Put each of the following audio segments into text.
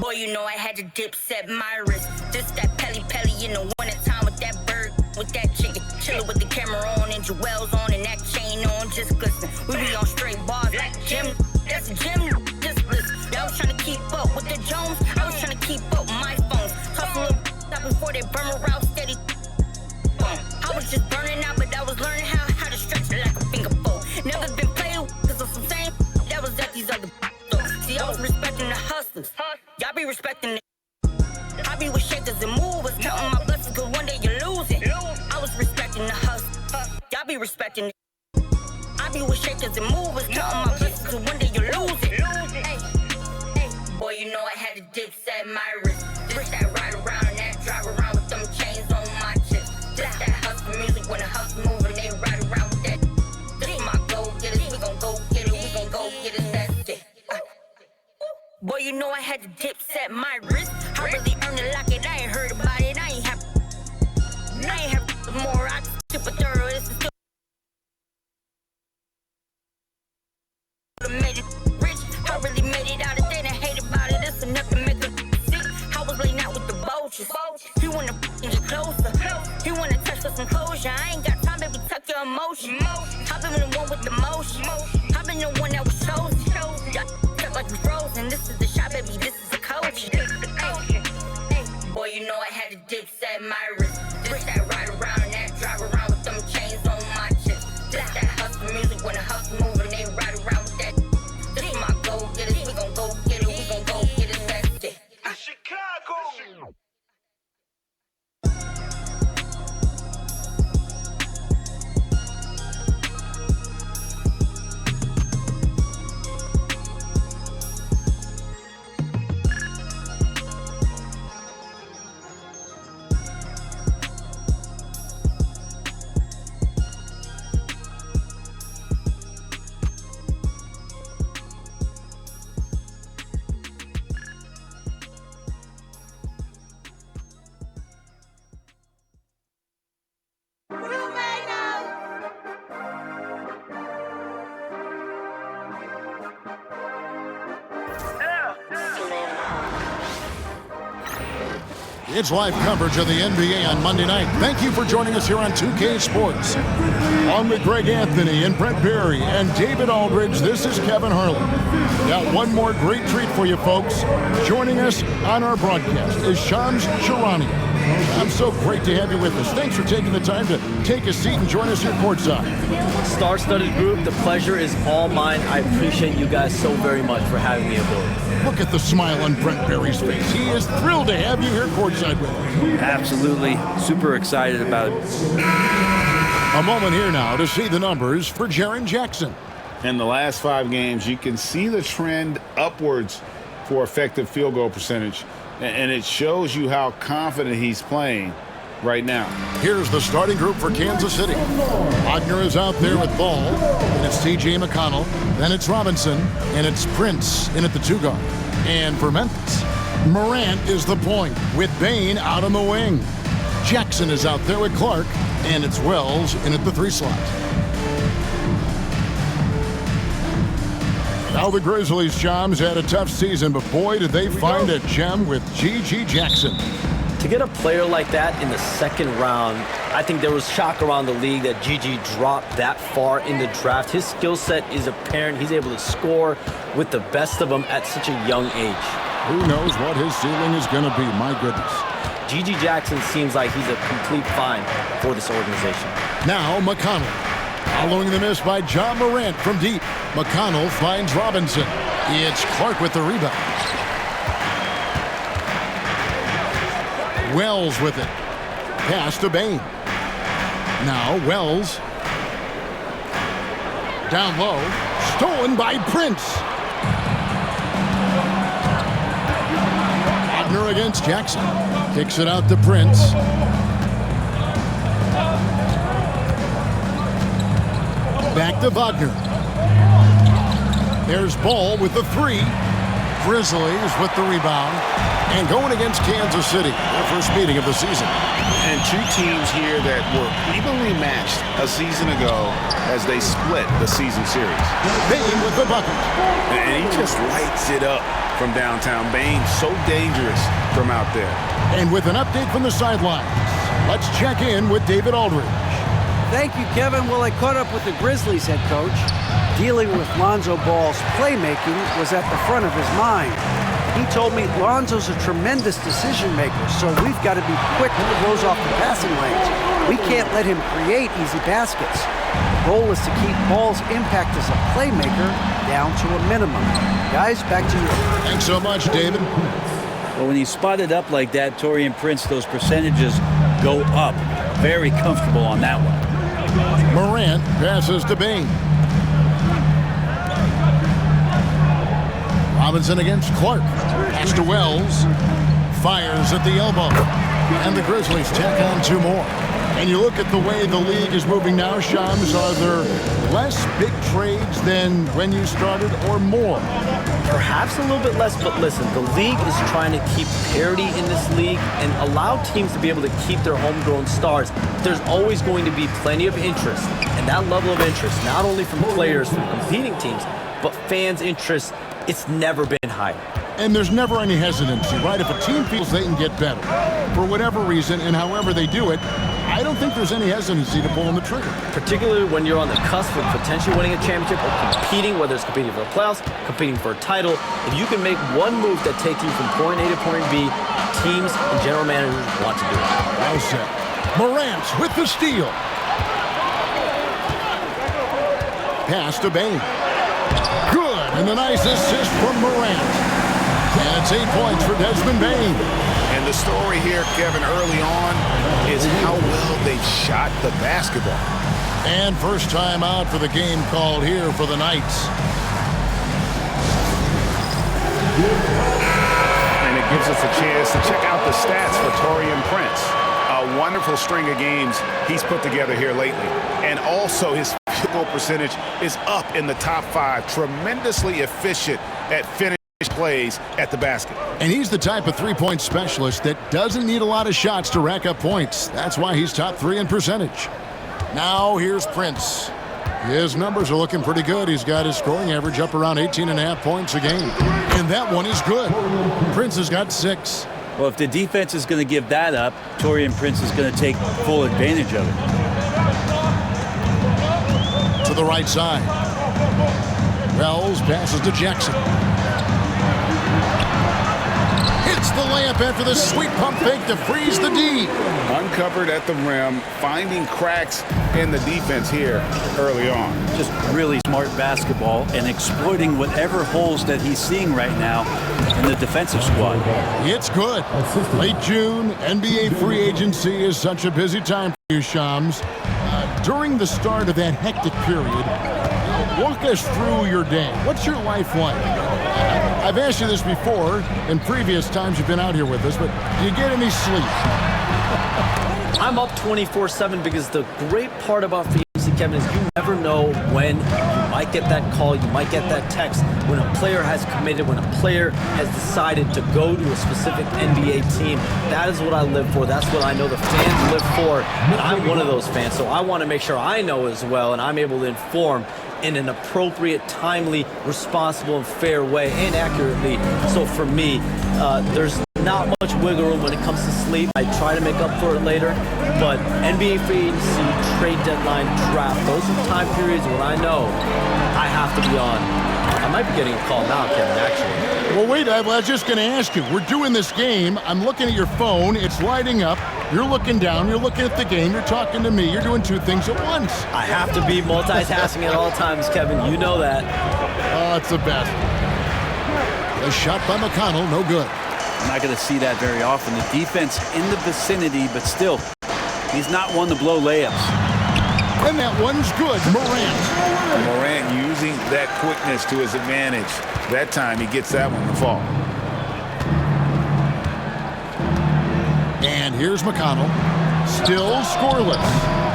Boy, you know I had to dip, set my wrist. This that Pelly in the wintertime with that bird, with that chicken. Chillin' with the camera on and jewels on and that chain on, just glisten. We be on straight bars like Jim. That's a gym, just listen. I was trying to keep up with the Jones. I was trying to keep up with my phones. Toss a little up before they burn around steady. I was just burning out, but I was learning how to stretch it like a finger fold. Never been playing cause of some same that was at these other See, I was respecting the hustlers. Y'all be respecting the I be with shakers and movers, counting my blessings cause one day you lose it. I was respecting the hustle. Y'all be respecting it. I be with shakers and movers, counting my blessings cause one day you lose it. Hey, boy, you know I had to dip, set my wrist. This that ride around and that drive around with them chains on my chest. This that hustle music when the hustle move and they ride around with that. This my go getters, we gon' go get it, we gon' go get it, that's it. Boy, you know I had to dip, set my wrist. I really earned it like it, I ain't heard about it, I ain't have more, I super thorough, this is still made it rich. I really made it out, if they didn't hate about it, it's enough to make a sick. I was laying out with the vultures. He wanna get closer, he wanna touch for some closure. I ain't got time, baby, tuck your emotion. I've been the one with the motion, I've been the one that was chosen. Y'all like we frozen, this is the shot, baby, this is the coach. Boy, you know I had to dip, set my wrist. This that ride around and that drive around with them chains on my chest. This that hustle music when the hustle move and they ride around with that. This my go getters, we gon' go get it, we gon' go get it, that's it. Chicago! It's live coverage of the NBA on Monday night. Thank you for joining us here on 2K Sports. On with Greg Anthony and Brent Barry and David Aldridge, this is Kevin Harlan. Got one more great treat for you folks. Joining us on our broadcast is Shams Charania. I'm so great to have you with us. Thanks for taking the time to take a seat and join us here courtside. Star-studded group, the pleasure is all mine. I appreciate you guys so very much for having me aboard. Look at the smile on Brent Barry's face. He is thrilled to have you here courtside with us. Absolutely. Super excited about it. A moment here now to see the numbers for Jaren Jackson. In the last 5 games, you can see the trend upwards for effective field goal percentage. And it shows you how confident he's playing right now. Here's the starting group for Kansas City. Wagner is out there with Ball, and it's T.J. McConnell, then it's Robinson, and it's Prince in at the 2 guard. And for Memphis, Morant is the point with Bane out on the wing. Jackson is out there with Clark, and it's Wells in at the 3 slot. Now the Grizzlies, Shams, had a tough season, but boy, did they find a gem with G.G. Jackson. To get a player like that in the second round, I think there was shock around the league that G.G. dropped that far in the draft. His skill set is apparent. He's able to score with the best of them at such a young age. Who knows what his ceiling is going to be, my goodness. G.G. Jackson seems like he's a complete find for this organization. Now McConnell. Following the miss by John Morant from deep, McConnell finds Robinson. It's Clark with the rebound. Wells with it. Pass to Bane. Now Wells. Down low. Stolen by Prince. Wagner against Jackson. Kicks it out to Prince. Back to Wagner. There's Ball with the 3. Grizzlies with the rebound. And going against Kansas City, their first meeting of the season. And 2 teams here that were evenly matched a season ago as they split the season series. Bane with the bucket. And he just lights it up from downtown. Bain, so dangerous from out there. And with an update from the sidelines, let's check in with David Aldridge. Thank you, Kevin. Well, I caught up with the Grizzlies head coach. Dealing with Lonzo Ball's playmaking was at the front of his mind. He told me Lonzo's a tremendous decision maker, so we've got to be quick to close off the passing lanes. We can't let him create easy baskets. The goal is to keep Ball's impact as a playmaker down to a minimum. Guys, back to you. Thanks so much, David. Well, when you spot it up like that, Taurean Prince, those percentages go up. Very comfortable on that one. Morant passes to Bain. Robinson against Clark. Pass to Wells. Fires at the elbow. And the Grizzlies tack on 2 more. And you look at the way the league is moving now, Shams, are there less big trades than when you started or more? Perhaps a little bit less, but listen, the league is trying to keep parity in this league and allow teams to be able to keep their homegrown stars. There's always going to be plenty of interest, and that level of interest, not only from players from competing teams, but fans' interest, it's never been higher. And there's never any hesitancy, right? If a team feels they can get better, for whatever reason and however they do it, I don't think there's any hesitancy to pulling the trigger. Particularly when you're on the cusp of potentially winning a championship or competing, whether it's competing for the playoffs, competing for a title. If you can make one move that takes you from point A to point B, teams and general managers want to do it. Well said. Morant with the steal. Pass to Bain. Good, and a nice assist from Morant. And it's 8 points for Desmond Bain. And the story here, Kevin, early on is how well they shot the basketball. And first time out for the game called here for the Knights. And it gives us a chance to check out the stats for Taurean Prince. A wonderful string of games he's put together here lately. And also his field goal percentage is up in the top 5. Tremendously efficient at finishing plays at the basket. And he's the type of three-point specialist that doesn't need a lot of shots to rack up points. That's why he's top 3 in percentage. Now here's Prince. His numbers are looking pretty good. He's got his scoring average up around 18.5 points a game. And that one is good. Prince has got 6. Well, if the defense is going to give that up, Taurean Prince is going to take full advantage of it. To the right side. Wells passes to Jackson. Hits the layup after the sweet pump fake to freeze the D. Uncovered at the rim, finding cracks in the defense here early on. Just really smart basketball and exploiting whatever holes that he's seeing right now in the defensive squad. It's good. Late June, NBA free agency is such a busy time for you, Shams. During the start of that hectic period, walk us through your day. What's your life like? I've asked you this before in previous times you've been out here with us, but do you get any sleep? I'm up 24/7 because the great part about free agency, Kevin, is you never know when you might get that call, you might get that text, when a player has committed, when a player has decided to go to a specific NBA team. That is what I live for. That's what I know the fans live for, and I'm one of those fans, so I want to make sure I know as well, and I'm able to inform in an appropriate, timely, responsible, and fair way, and accurately. So for me, there's not much wiggle room when it comes to sleep. I try to make up for it later, but NBA free agency, trade deadline, draft, those are time periods when I know I have to be on. I might be getting a call now, Kevin, actually. Well, wait, I was just going to ask you. We're doing this game. I'm looking at your phone. It's lighting up. You're looking down. You're looking at the game. You're talking to me. You're doing 2 things at once. I have to be multitasking at all times, Kevin. You know that. Oh, it's the best. A shot by McConnell, no good. I'm not going to see that very often. The defense in the vicinity, but still, he's not one to blow layups. And that one's good. Morant. Morant using that quickness to his advantage. That time he gets that one to fall. And here's McConnell. Still scoreless.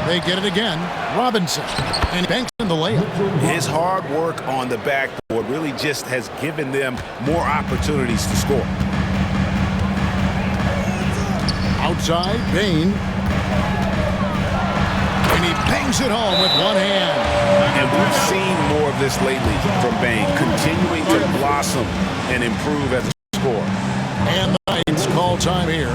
They get it again. Robinson. And banks in the layup. His hard work on the backboard really just has given them more opportunities to score. Outside, Bain. And he Bangs it home with one hand. And we've seen more of this lately from Bang, continuing to blossom and improve as a scorer. And the Knights call time here.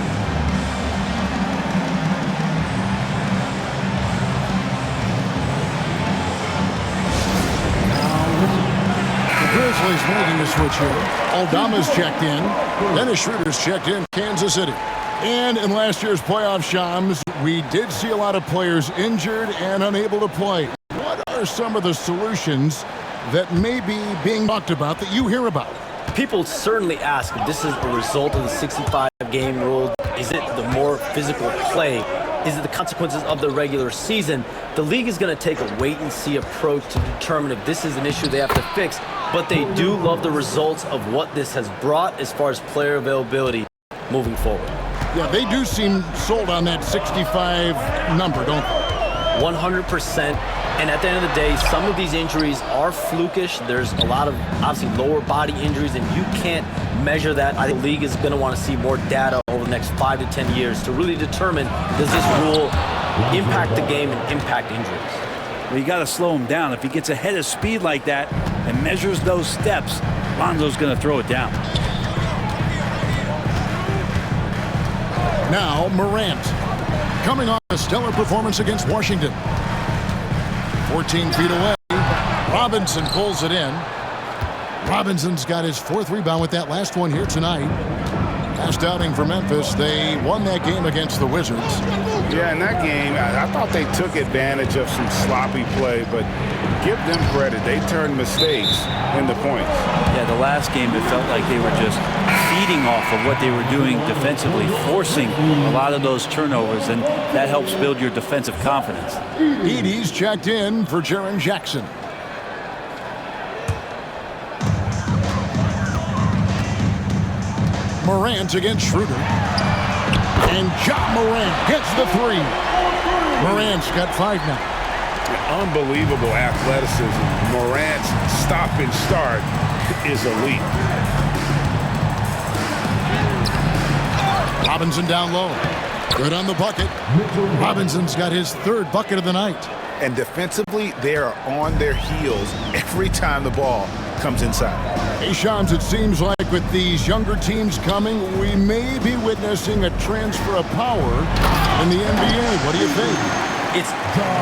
Grizzlies making a switch here. Aldama's checked in. Dennis Schroeder's checked in. Kansas City. And in last year's playoff, Shams, we did see a lot of players injured and unable to play. What are some of the solutions that may be being talked about that you hear about? People certainly ask if this is a result of the 65-game rule. Is it the more physical play? Is it the consequences of the regular season? The league is going to take a wait-and-see approach to determine if this is an issue they have to fix. But they do love the results of what this has brought as far as player availability moving forward. Yeah, they do seem sold on that 65 number, don't they? 100%. And at the end of the day, some of these injuries are flukish. There's a lot of, obviously, lower body injuries, and you can't measure that. I think the league is going to want to see more data over the next 5 to 10 years to really determine, does this rule impact the game and impact injuries? Well, you got to slow him down. If he gets ahead of speed like that and measures those steps, Lonzo's going to throw it down. Now Morant, coming off a stellar performance against Washington. 14 feet away, Robinson pulls it in. Robinson's got his 4th rebound with that last one here tonight. Last outing for Memphis, they won that game against the Wizards. Yeah, in that game, I thought they took advantage of some sloppy play, but give them credit. They turned mistakes into points. Yeah, the last game, it felt like they were just feeding off of what they were doing defensively, forcing a lot of those turnovers, and that helps build your defensive confidence. Edey's checked in for Jaren Jackson. Morant against Schroeder. And Ja Morant gets the 3. Morant's got 5 now. Unbelievable athleticism. Morant's stop and start is elite. Robinson down low. Good on the bucket. Robinson's got his 3rd bucket of the night. And defensively, they are on their heels every time the ball comes inside. Hey, Shams, it seems like with these younger teams coming, we may be witnessing a transfer of power in the NBA. What do you think? It's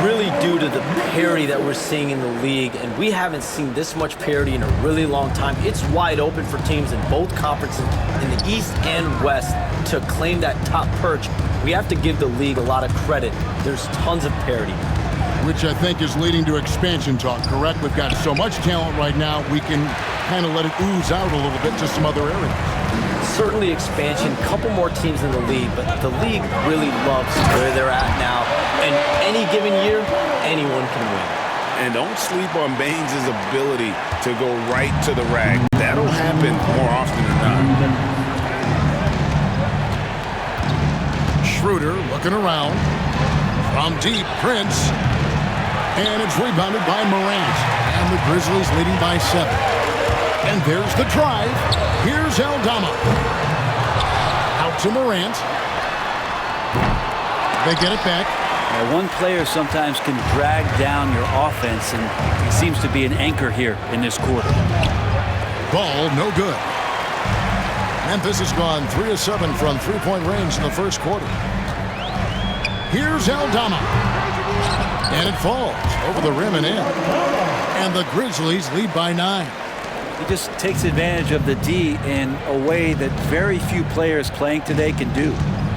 really due to the parity that we're seeing in the league, and we haven't seen this much parity in a really long time. It's wide open for teams in both conferences, in the East and West, to claim that top perch. We have to give the league a lot of credit. There's tons of parity. Which I think is leading to expansion talk, correct? We've got so much talent right now, we can kind of let it ooze out a little bit to some other areas. Certainly expansion, couple more teams in the league, but the league really loves where they're at now. And any given year, anyone can win. And don't sleep on Baines' ability to go right to the rack. That'll happen more often than not. Schroeder looking around. From deep, Prince. And it's rebounded by Morant. And the Grizzlies leading by 7. And there's the drive. Here's Aldama. Out to Morant. They get it back. Now, one player sometimes can drag down your offense, and he seems to be an anchor here in this quarter. Ball no good. Memphis has gone 3 of 7 from three-point range in the first quarter. Here's Aldama. And it falls over the rim and in. And the Grizzlies lead by 9. He just takes advantage of the D in a way that very few players playing today can do.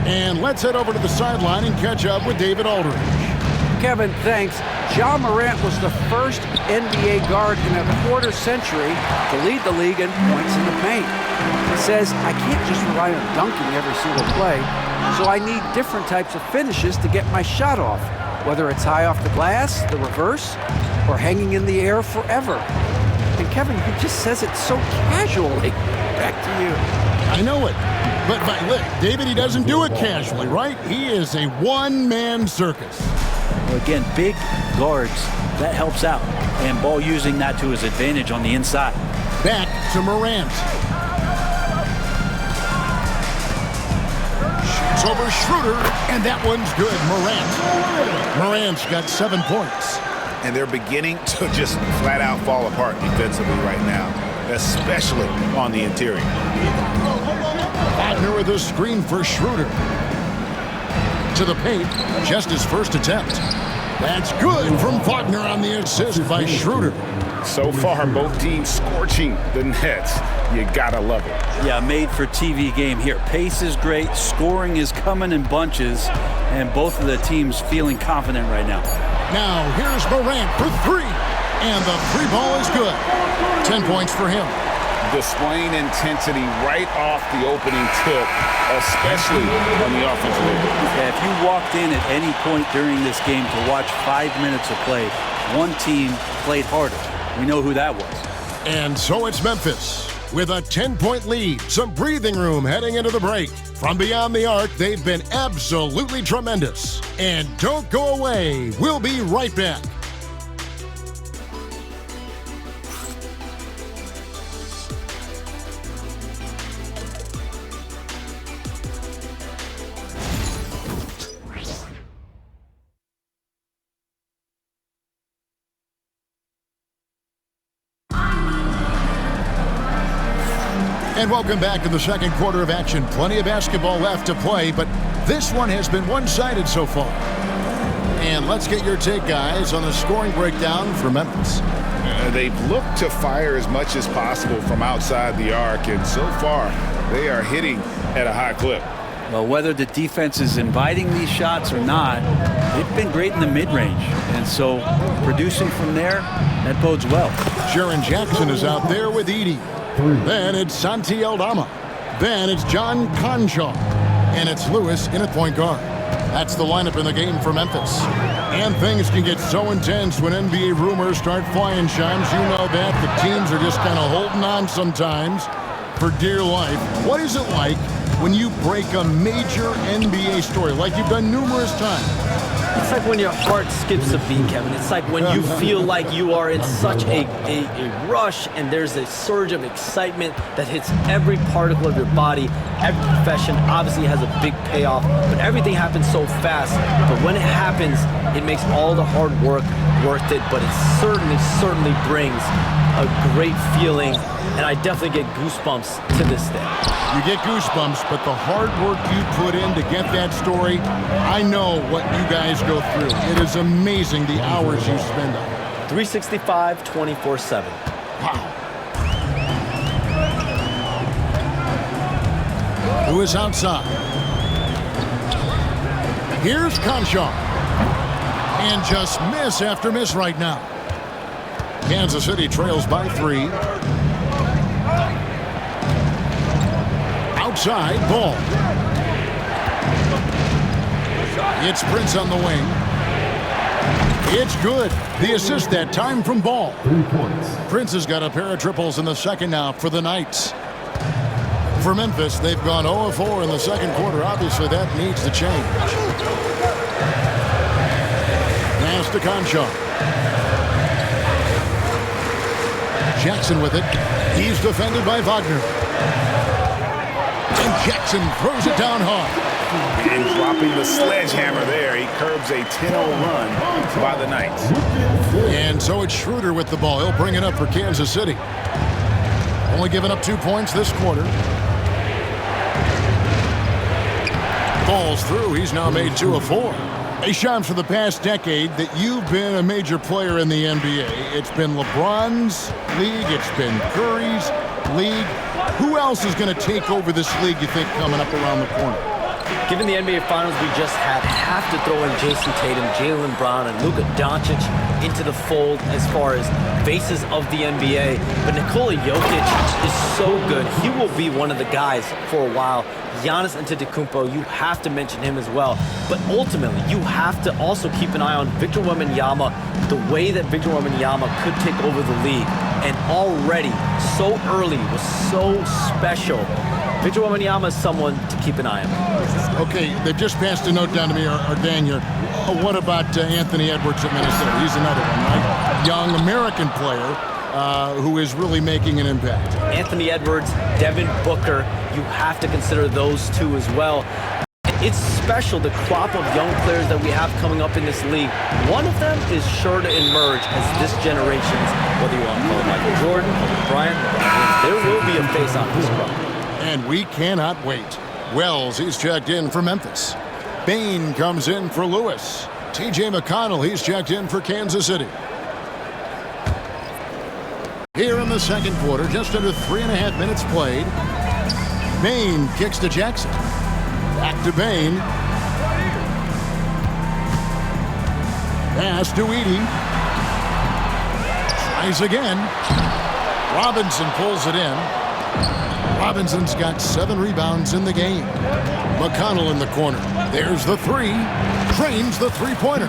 And let's head over to the sideline and catch up with David Aldridge. Kevin, thanks. Ja Morant was the first NBA guard in a quarter century to lead the league in points in the paint. He says, I can't just rely on dunking every single play, so I need different types of finishes to get my shot off, whether it's high off the glass, the reverse, or hanging in the air forever. And Kevin, he just says it so casually. Back to you. I know it. But look, David, he doesn't do it casually, right? He is a one-man circus. Well, again, big guards, that helps out. And Ball using that to his advantage on the inside. Back to Morant. Shoots Fires over Schroeder, and that one's good. Morant's got 7 points. And they're beginning to just flat out fall apart defensively right now, especially on the interior. Wagner with a screen for Schroeder. To the paint, just his first attempt. That's good from Wagner on the assist by Schroeder. So far, both teams scorching the Nets. You gotta love it. Yeah, made for TV game here. Pace is great, scoring is coming in bunches, and both of the teams feeling confident right now. Now here's Morant for 3, and the 3 ball is good. 10 points for him. Displaying intensity right off the opening tip, especially on the offensive end. Yeah, if you walked in at any point during this game to watch 5 minutes of play, one team played harder. We know who that was. And so it's Memphis with a 10-point lead, some breathing room heading into the break. From beyond the arc, they've been absolutely tremendous. And don't go away. We'll be right back. And welcome back to the second quarter of action. Plenty of basketball left to play, but this one has been one-sided so far. And let's get your take, guys, on the scoring breakdown for Memphis. They've looked to fire as much as possible from outside the arc, and so far, they are hitting at a high clip. Well, whether the defense is inviting these shots or not, they've been great in the mid-range. And so producing from there, that bodes well. Jaren Jackson is out there with Edey. Then it's Santi Aldama. Then it's John Conchar. And it's Lewis in at point guard. That's the lineup in the game for Memphis. And things can get so intense when NBA rumors start flying, Shams. You know that. The teams are just kind of holding on sometimes for dear life. What is it like when you break a major NBA story like you've done numerous times? It's like when your heart skips a beat, Kevin. It's like when you feel like you are in such a rush and there's a surge of excitement that hits every particle of your body. Every profession obviously has a big payoff, but everything happens so fast. But when it happens, it makes all the hard work worth it, but it certainly brings a great feeling, and I definitely get goosebumps to this day. You get goosebumps, but the hard work you put in to get that story, I know what you guys go through. It is amazing the hours you spend on it. 365, 24/7. Wow. Who is outside? Here's Conchar. And just miss after miss right now. Kansas City trails by 3. Outside, Ball. It's Prince on the wing. It's good. The assist that time from Ball. 3 points. Prince has got a pair of triples in the second now for the Knights. For Memphis, they've gone 0-4 in the second quarter. Obviously, that needs to change. Pass to Conchar. Jackson with it. He's defended by Wagner. And Jackson throws it down hard. And dropping the sledgehammer there, he curbs a 10-0 run by the Knights. And so it's Schroeder with the ball. He'll bring it up for Kansas City. Only giving up 2 points this quarter. Falls through. He's now made 2 of 4. Hey, Shams, for the past decade that you've been a major player in the NBA, it's been LeBron's league, it's been Curry's league. Who else is going to take over this league, you think, coming up around the corner? Given the NBA Finals we just had, have to throw in Jason Tatum, Jaylen Brown, and Luka Doncic into the fold as far as faces of the NBA. But Nikola Jokic is so good. He will be one of the guys for a while. Giannis Antetokounmpo, you have to mention him as well. But ultimately, you have to also keep an eye on Victor Wembanyama, the way that Victor Wembanyama could take over the league. And already, so early, was so special. Victor Wembanyama is someone to keep an eye on. Okay, they've just passed a note down to me, or Dan here. What about Anthony Edwards at Minnesota? He's another one, right? Young American player who is really making an impact. Anthony Edwards, Devin Booker, you have to consider those two as well. It's special, the crop of young players that we have coming up in this league. One of them is sure to emerge as this generation's, whether you want to call it Michael Jordan, Kobe Bryant, there will be a face on this crop. And we cannot wait. Wells, he's checked in for Memphis. Bane comes in for Lewis. T.J. McConnell, he's checked in for Kansas City. Here in the second quarter, just under 3.5 minutes played. Bane kicks to Jackson. Back to Bane. Pass to Edey. Tries again. Robinson pulls it in. Robinson's got 7 rebounds in the game. McConnell in the corner. There's the three. Trains the three-pointer.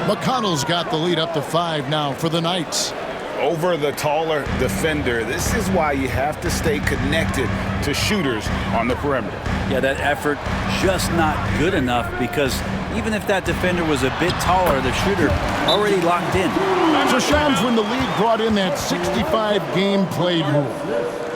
McConnell's got the lead up to 5 now for the Knights. Over the taller defender. This is why you have to stay connected to shooters on the perimeter. Yeah, that effort just not good enough, because even if that defender was a bit taller, the shooter already locked in. So, Shams, when the league brought in that 65-game played rule,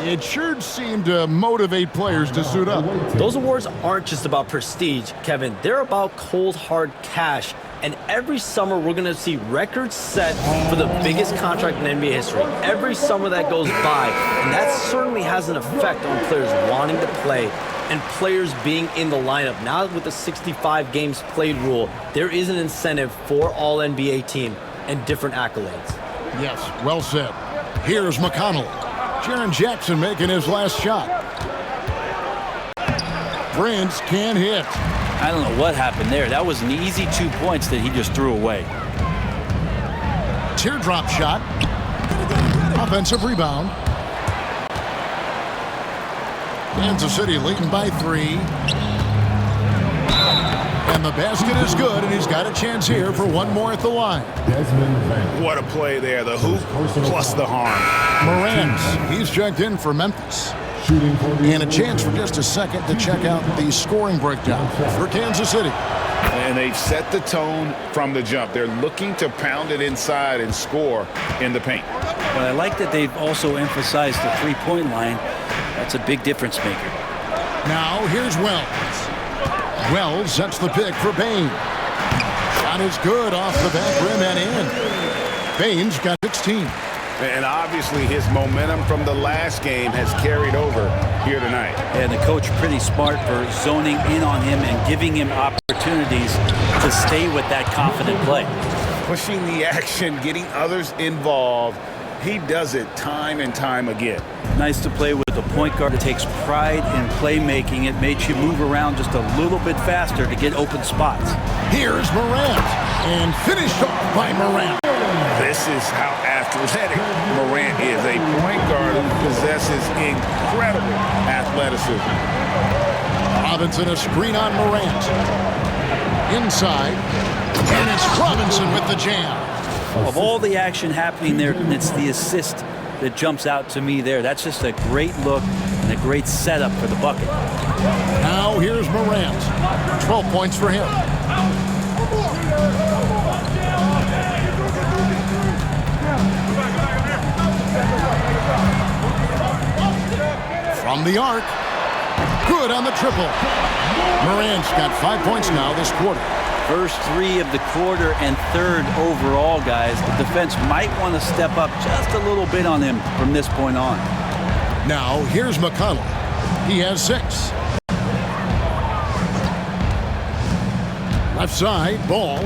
it sure seemed to motivate players to suit up. Those awards aren't just about prestige, Kevin. They're about cold, hard cash. And every summer, we're going to see records set for the biggest contract in NBA history. Every summer that goes by. And that certainly has an effect on players wanting to play and players being in the lineup. Now with the 65 games played rule, there is an incentive for all NBA team and different accolades. Yes, well said. Here's McConnell. Jaren Jackson making his last shot. Prince can't hit. I don't know what happened there. That was an easy 2 points that he just threw away. Teardrop shot. Offensive rebound. Kansas City leading by 3. And the basket is good, and he's got a chance here for one more at the line. What a play there. The hoop plus the harm. Morant, he's checked in for Memphis. And a chance for just a second to check out the scoring breakdown for Kansas City. And they've set the tone from the jump. They're looking to pound it inside and score in the paint. But I like that they've also emphasized the three-point line. That's a big difference maker. Now here's Wells. Wells sets the pick for Bane. Shot is good off the back rim and in. Bane's got 16. And obviously his momentum from the last game has carried over here tonight. And the coach pretty smart for zoning in on him and giving him opportunities to stay with that confident play. Pushing the action, getting others involved. He does it time and time again. Nice to play with a point guard that takes pride in playmaking. It makes you move around just a little bit faster to get open spots. Here's Morant, and finished off by Morant. This is how athletic Morant is. A point guard who possesses incredible athleticism. Robinson a screen on Morant. Inside, and it's Robinson with the jam. Of all the action happening there, it's the assist that jumps out to me there. That's just a great look and a great setup for the bucket. Now here's Morant. 12 points for him. From the arc. Good on the triple. Morant's got 5 points now this quarter. First 3 of the quarter and 3rd overall, guys. The defense might want to step up just a little bit on him from this point on. Now, here's McConnell. He has 6. Left side, ball.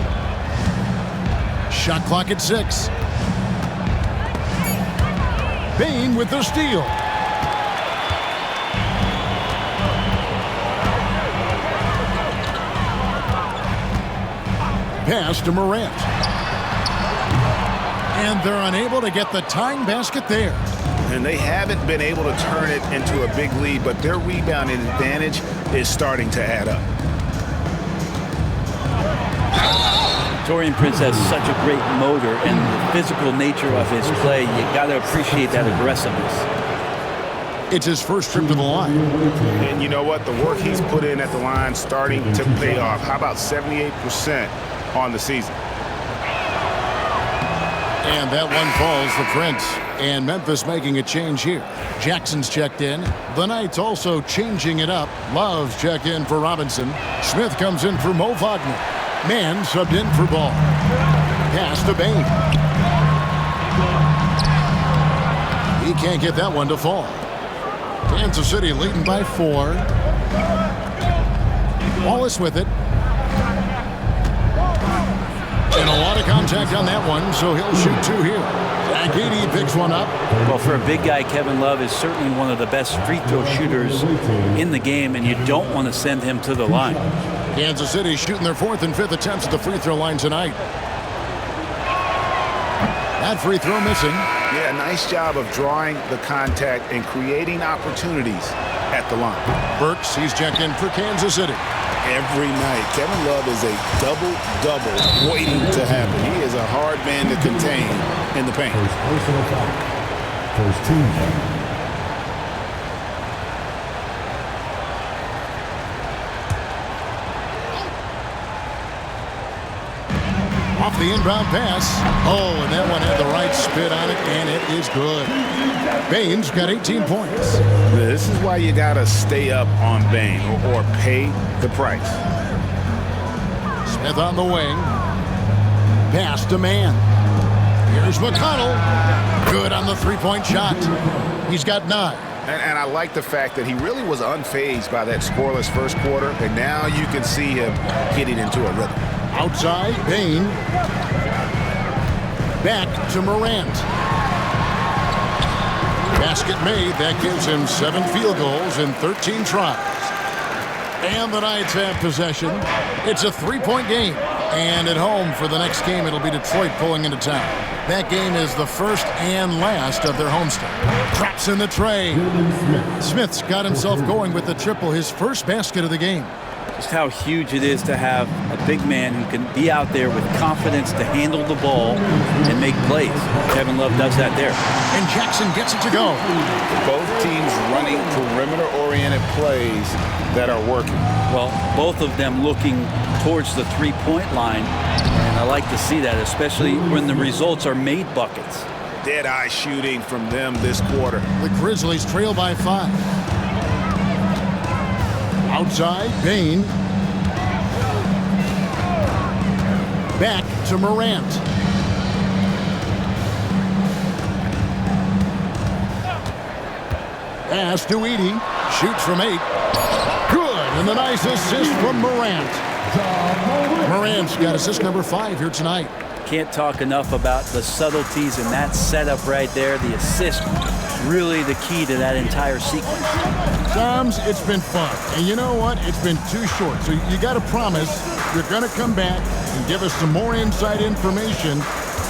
Shot clock at 6. Bane with the steal. Pass to Morant. And they're unable to get the tying basket there. And they haven't been able to turn it into a big lead, but their rebounding advantage is starting to add up. Taurean Prince has such a great motor, and the physical nature of his play, you got to appreciate that aggressiveness. It's his first trip to the line. And you know what? The work he's put in at the line starting to pay off. How about 78% on the season? And that one falls for Prince. And Memphis making a change here. Jackson's checked in. The Knights also changing it up. Love's checked in for Robinson. Smith comes in for Mo Wagner. Mann subbed in for Ball. Pass to Bain. He can't get that one to fall. Kansas City leading by 4. Wallace with it. And a lot of contact on that one, so he'll shoot 2 here. Agidi picks one up. Well, for a big guy, Kevin Love is certainly one of the best free throw shooters in the game, and you don't want to send him to the line. Kansas City shooting their 4th and 5th attempts at the free throw line tonight. That free throw missing. Yeah, nice job of drawing the contact and creating opportunities at the line. Burks, he's checked in for Kansas City. Every night, Kevin Love is a double-double waiting to happen. He is a hard man to contain in the paint. First team. Off the inbound pass. Oh, and that one had the right spin on it, and it is good. Bain's got 18 points. This is why you got to stay up on Bain or pay the price. Smith on the wing. Pass to Mann. Here's McConnell. Good on the three-point shot. He's got 9. And I like the fact that he really was unfazed by that scoreless first quarter, and now you can see him getting into a rhythm. Outside, Bain. Back to Morant. Basket made. That gives him 7 field goals in 13 tries. And the Knights have possession. It's a 3-point game. And at home for the next game, it'll be Detroit pulling into town. That game is the first and last of their homestand. Drops in the tray. Smith's got himself going with the triple, his first basket of the game. Just how huge it is to have a big man who can be out there with confidence to handle the ball and make plays. Kevin Love does that there. And Jackson gets it to go. Both teams running perimeter-oriented plays that are working. Well, both of them looking towards the three-point line, and I like to see that, especially when the results are made buckets. Dead-eye shooting from them this quarter. The Grizzlies trail by 5. Outside, Bain. Back to Morant. Pass to Edey. Shoots from 8. Good, and the nice assist from Morant. Morant's got assist number 5 here tonight. Can't talk enough about the subtleties in that setup right there. The assist, really the key to that entire sequence. Toms, it's been fun. And you know what? It's been too short. So you got to promise you're going to come back and give us some more inside information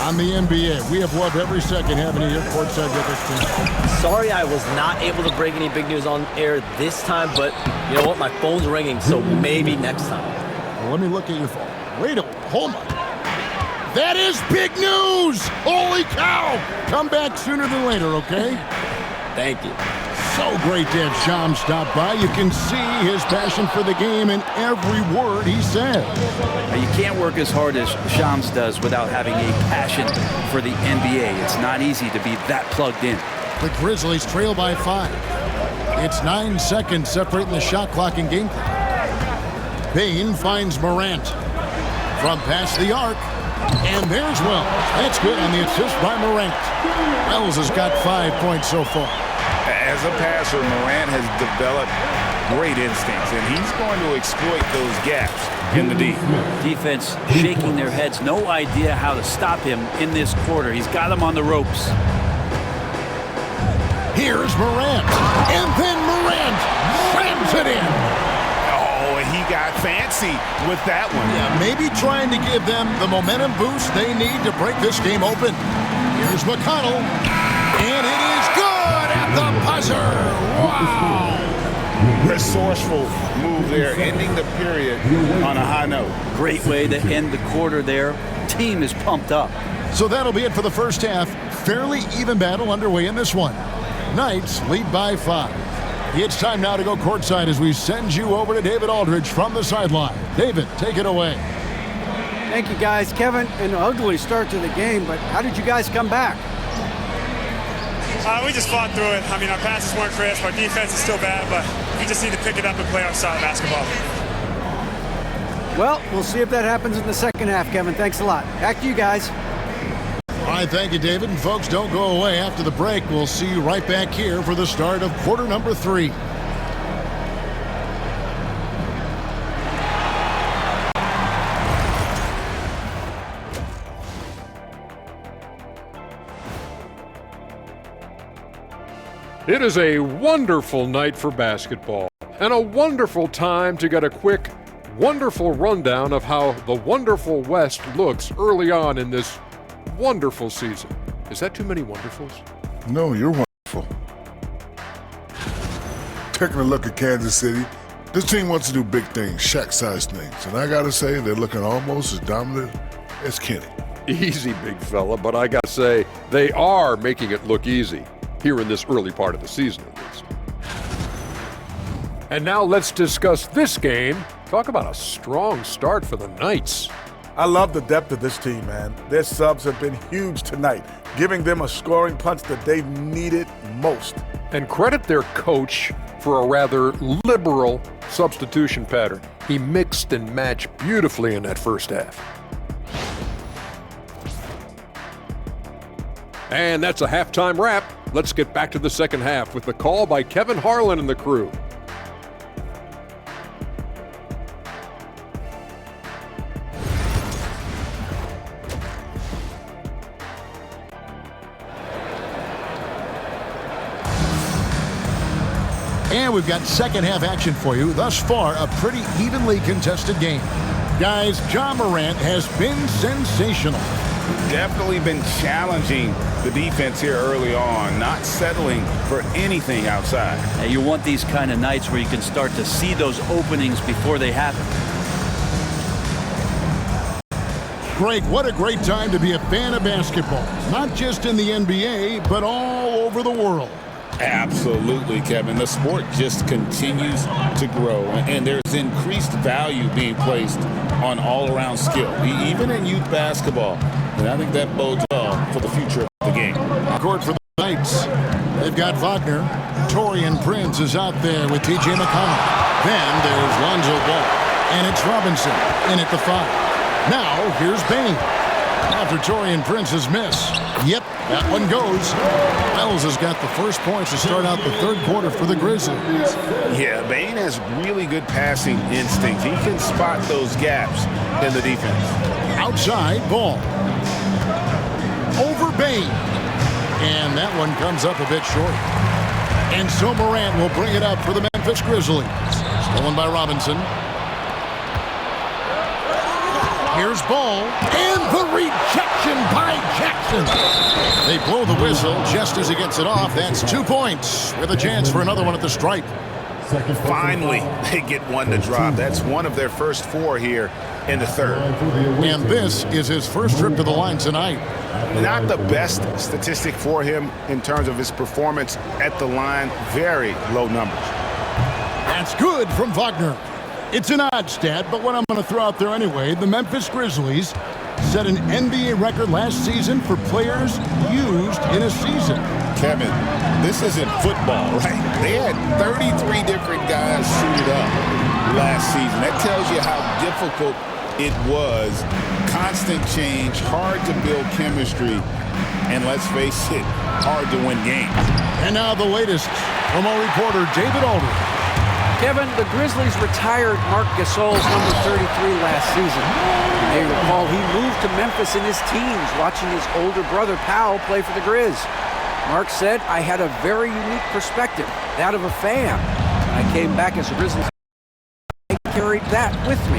on the NBA. We have loved every second having you here courtside with us tonight. Sorry I was not able to break any big news on air this time, but you know what? My phone's ringing, so maybe next time. Well, let me look at your phone. Wait a minute. Hold on. That is big news! Holy cow! Come back sooner than later, okay? Thank you. So great to have Shams stop by. You can see his passion for the game in every word he says. Now, you can't work as hard as Shams does without having a passion for the NBA. It's not easy to be that plugged in. The Grizzlies trail by 5. It's 9 seconds separating the shot clock and game clock. Bain finds Morant. From past the arc. And there's Wells. That's good on the assist by Morant. Wells has got 5 points so far. As a passer, Morant has developed great instincts, and he's going to exploit those gaps in the D. Defense shaking their heads. No idea how to stop him in this quarter. He's got him on the ropes. Here's Morant. And then Morant slams it in. Oh, and he got fancy with that one. Yeah, maybe trying to give them the momentum boost they need to break this game open. Here's McConnell. And it is good at the buzzer. Wow. Resourceful move there, ending the period on a high note. Great way to end the quarter there. Team is pumped up. So that'll be it for the first half. Fairly even battle underway in this one. Knights lead by 5. It's time now to go courtside as we send you over to David Aldridge from the sideline. David, take it away. Thank you, guys. Kevin, an ugly start to the game, but how did you guys come back? We just fought through it. I mean, our passes weren't crisp. Our defense is still bad, but we just need to pick it up and play our style of basketball. Well, we'll see if that happens in the second half, Kevin. Thanks a lot. Back to you guys. All right, thank you, David. And folks, don't go away. After the break, we'll see you right back here for the start of quarter number 3. It is a wonderful night for basketball and a wonderful time to get a quick, wonderful rundown of how the wonderful West looks early on in this wonderful season. Is that too many wonderfuls? No, you're wonderful. Taking a look at Kansas City, this team wants to do big things, Shaq-sized things, and I gotta say they're looking almost as dominant as Kenny. Easy, big fella, but I gotta say they are making it look easy. Here in this early part of the season, at least. And now let's discuss this game. Talk about a strong start for the Knights. I love the depth of this team, man. Their subs have been huge tonight, giving them a scoring punch that they've needed most. And credit their coach for a rather liberal substitution pattern. He mixed and matched beautifully in that first half. And that's a halftime wrap. Let's get back to the second half with the call by Kevin Harlan and the crew. And we've got second half action for you. Thus far, a pretty evenly contested game. Guys, Ja Morant has been sensational. Definitely been challenging the defense here early on, not settling for anything outside. And you want these kind of nights where you can start to see those openings before they happen. Greg, what a great time to be a fan of basketball. Not just in the NBA, but all over the world. Absolutely, Kevin. The sport just continues to grow, and there's increased value being placed on all-around skill, even in youth basketball. And I think that bodes well for the future of the game. Court for the Knights. They've got Wagner. Taurean Prince is out there with T.J. McConnell. Then there's Lonzo Ball. And it's Robinson in at the 5. Now here's Bane. After Taurean Prince's miss. Yep, that one goes. Wells has got the first points to start out the third quarter for the Grizzlies. Yeah, Bane has really good passing instinct. He can spot those gaps in the defense. Outside, Ball. Over Bane. And that one comes up a bit short. And so Morant will bring it up for the Memphis Grizzlies. Stolen by Robinson. Here's Ball. And the rejection by Jackson. They blow the whistle just as he gets it off. That's 2 points with a chance for another one at the stripe. Finally, they get one to drop. That's one of their first 4 here in the third. And this is his first trip to the line tonight. Not the best statistic for him in terms of his performance at the line. Very low numbers. That's good from Wagner. It's an odd stat, but what I'm going to throw out there anyway, the Memphis Grizzlies set an NBA record last season for players used in a season. Kevin, this isn't football, right? They had 33 different guys suited up last season. That tells you how difficult it was. Constant change, hard to build chemistry, and let's face it, hard to win games. And now the latest from our reporter, David Aldridge. Kevin, the Grizzlies retired Marc Gasol's number 33 last season. You may recall he moved to Memphis in his teens, watching his older brother Powell play for the Grizz. Marc said, I had a very unique perspective, that of a fan. When I came back as a Grizzlies, I carried that with me.